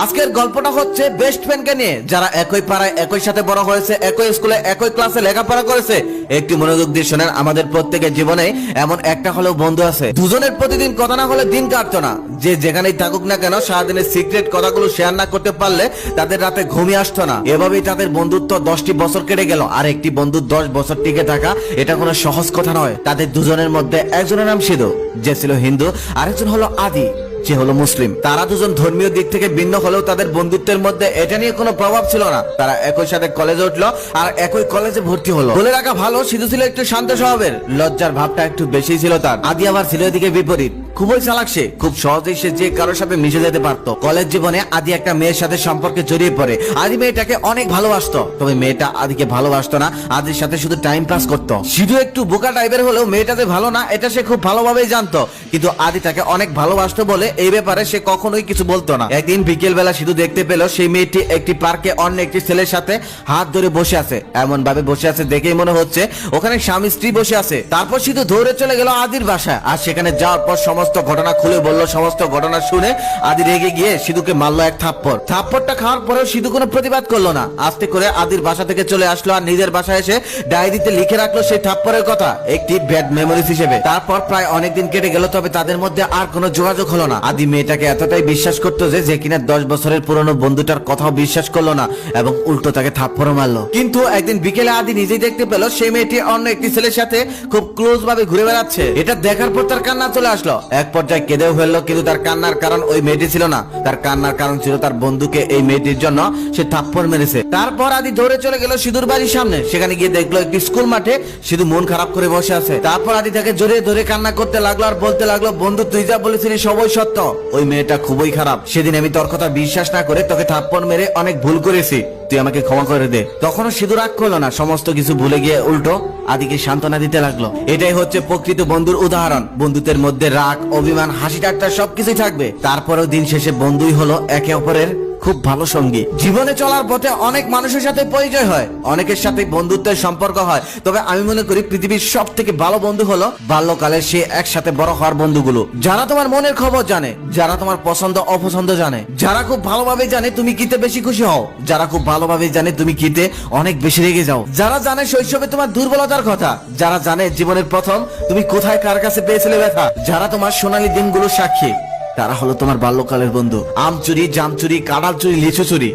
আজকের গল্পটা হচ্ছে বেস্ট ফ্রেন্ডকে নিয়ে, যারা একই পাড়ায় একই সাথে বড় হয়েছে, একই স্কুলে একই ক্লাসে লেখাপড়া করেছে। একটি মনোযোগ দিয়ে শোনেন, আমাদের প্রত্যেকের জীবনে এমন একটা হলেও বন্ধু আছে, দুজনের প্রতিদিন কথা না হলে দিন কাটতো না। যে যেখানেই থাকুক না কেন, সারাদিনের সিক্রেট কথাগুলো শেয়ার না করতে পারলে তাদের রাতে ঘুমিয়ে আসতো না। এভাবেই তাদের বন্ধুত্ব 10টি বছর কেটে গেল। আর একটি বন্ধু 10 বছর টিকে থাকা, এটা কোনো সহজ কথা নয়। তাদের দুজনের মধ্যে একজনের নাম সিধু, যে ছিল হিন্দু, আরেকজন হলো আদি, যে হলো মুসলিম। তারা দুজন ধর্মীয় দিক থেকে ভিন্ন হলেও তাদের বন্ধুত্বের মধ্যে এটা নিয়ে কোনো প্রভাব ছিল না। তারা একই সাথে কলেজে উঠলো আর একই কলেজে ভর্তি হলো। বলে রাখা ভালো, সিধু ছিল একটু শান্ত স্বভাবের, লজ্জার ভাবটা একটু বেশি ছিল তার। আদি আবার ছিল এদিকে বিপরীত, খুবই চালাক। সে খুব সহজেই সে যে কারোর সাথে মিশে যেতে পারতো। কলেজ জীবনে আদি একটা মেয়ের সাথে সম্পর্কে জড়িয়ে পড়ে। আদি মেয়েটাকে অনেক ভালোবাসতো, তবে মেয়েটা আদিকে ভালোবাসতো না, আদির সাথে শুধু টাইম পাস করতো। সিধু একটু বোকা টাইপের হলেও মেয়েটাতে ভালো না, এটা সে খুব ভালোভাবেই জানতো। কিন্তু আদি তাকে অনেক ভালোবাসতো বলে এই ব্যাপারে সে কখনোই কিছু বলতো না। একদিন বিকেল বেলা সিধু দেখতে পেল সেই মেয়েটি একটি পার্কে অন্য একটি ছেলের সাথে হাত ধরে বসে আছে। এমন ভাবে বসে আছে দেখেই মনে হচ্ছে ওখানে স্বামী স্ত্রী বসে আছে। তারপর সিধু দৌড়ে চলে গেল আদির বাসায়। আর সেখানে যাওয়ার পর সমস্ত ঘটনা খুলে বলল। সমস্ত ঘটনা শুনে আদি রেগে গিয়ে সিধুকে মারলো এক থাপ্পড়। থাপ্পড়টা খাওয়ার পরেও সিধু কোনো প্রতিবাদ করলো না। আস্তে করে আদির বাসা থেকে চলে আসলো আর নিজের বাসায় এসে ডায়েরিতে লিখে রাখলো সেই থাপ্পড়ের কথা, একটি ব্যাড মেমোরিজ হিসেবে। তারপর প্রায় অনেকদিন কেটে গেল, তবে তাদের মধ্যে আর কোনো যোগাযোগ হলো না। আদি মেয়েটাকে এতটাই বিশ্বাস করতো যে কিনা 10 বছরের পুরনো বন্ধুটার কথাও বিশ্বাস করলো না এবং উল্টো তাকে থাপ্পড় মারলো। কিন্তু একদিন বিকেলে আদি নিজেই দেখতে পেল সেই মেয়েটি অন্য একটি ছেলের সাথে খুব ক্লোজ ভাবে ঘুরে বেড়াচ্ছে। এটা দেখার পর তার কান্না চলে আসলো। এক পর্যায়ে কেঁদেও ফেললো, কিন্তু তার কান্নার কারণ ওই মেয়েটি ছিল না। তার কান্নার কারণ ছিল তার বন্ধুকে এই মেয়েটির জন্য সে থাপ্পড় মেরেছে। তারপর আদি দৌড়ে চলে গেল সিধুর বাড়ির সামনে। সেখানে গিয়ে দেখলো একটি স্কুল মাঠে সিধু মন খারাপ করে বসে আছে। তারপর আদি তাকে জড়িয়ে ধরে কান্না করতে লাগলো আর বলতে লাগলো, বন্ধু তুই যা বলেছিলি সবই সত্য, ওই মেয়েটা খুবই খারাপ। সেদিন আমি তোর কথা বিশ্বাস না করে তোকে থাপ্পড় মেরে অনেক ভুল করেছি, তুই আমাকে ক্ষমা করে দে। তখনও সিধু রাগ করলো না, সমস্ত কিছু ভুলে গিয়ে উল্টো আদিকে সান্ত্বনা দিতে লাগলো। এটাই হচ্ছে প্রকৃত বন্ধুর উদাহরণ। বন্ধুত্বের মধ্যে রাগ, অভিমান, হাসি ঠাট্টা সবকিছুই থাকবে, তারপরেও দিন শেষে বন্ধুই হলো একে অপরের খুব ভালো সঙ্গী। জীবনে চলার পথে অনেক মানুষের সাথে পরিচয় হয়, অনেকের সাথে বন্ধুত্বের সম্পর্ক হয়, তবে আমি মনে করি পৃথিবীর সব থেকে ভালো বন্ধু হলো বাল্যকালের সে একসাথে বড় হওয়ার বন্ধুগুলো, যারা তোমার মনের খবর জানে, যারা তোমার পছন্দ অপছন্দ জানে, যারা খুব ভালোভাবে জানে তুমি কিতে বেশি খুশি হও, যারা খুব ভালোভাবে জানে তুমি কিতে অনেক বেশি রেগে যাও, যারা জানে শৈশবে তোমার দুর্বলতার কথা, যারা জানে জীবনের প্রথম তুমি কোথায় কার কাছে পেয়েছিলে ব্যথা, যারা তোমার সোনালী দিনগুলো সাক্ষী, তারা হলো তোমার বাল্যকালের বন্ধু। আম চুরি, জাম চুরি, কাঁঠাল চুরি, লিচু চুরি,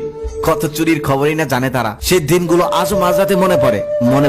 কত চুরির খবরই না জানে তারা। সেই দিনগুলো আজও মাঝরাতে মনে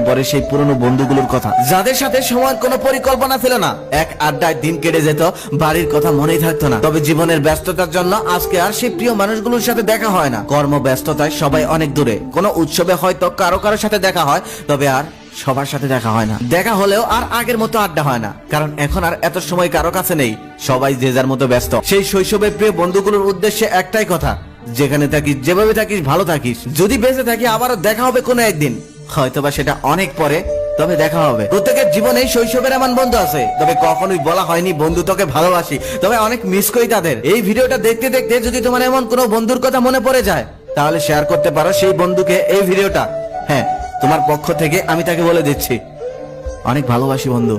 পড়ে সেই পুরনো বন্ধুগুলোর কথা, যাদের সাথে সময়ের কোনো পরিকল্পনা ছিল না। এক আড্ডায় দিন কেটে যেত, বাড়ির কথা মনেই থাকতো না। তবে জীবনের ব্যস্ততার জন্য আজকে আর সেই প্রিয় মানুষগুলোর সাথে দেখা হয় না। কর্ম ব্যস্ততায় সবাই অনেক দূরে। কোনো উৎসবে হয়তো কারো কারোর সাথে দেখা হয়, তবে আর সবার সাথে দেখা হয় না। দেখা হলেও আর আগের মতো আড্ডা হয় না, কারণ এখন আর এত সময় কারো কাছে নেই, সবাই যে যার মতো ব্যস্ত। সেই শৈশবের প্রিয় বন্ধুগুলোর উদ্দেশ্যে একটাই কথা, যেখানে থাকিস, যেভাবে থাকিস, ভালো থাকিস। যদি বেঁচে থাকি আবারও দেখা হবে কোনো একদিন, হয়তোবা সেটা অনেক পরে, তবে দেখা হবে। প্রত্যেকের জীবনে শৈশবের এমন বন্ধু আছে, তবে কখনোই বলা হয়নি বন্ধু তোকে ভালোবাসি, তবে অনেক মিস করি তাদের। এই ভিডিওটা দেখতে দেখতে যদি তোমার এমন কোনো বন্ধুর কথা মনে পড়ে যায়, তাহলে শেয়ার করতে পারো সেই বন্ধুকে এই ভিডিওটা। হ্যাঁ, তোমার পক্ষ থেকে আমি তাকে বলে দিচ্ছি, অনেক ভালোবাসি বন্ধু।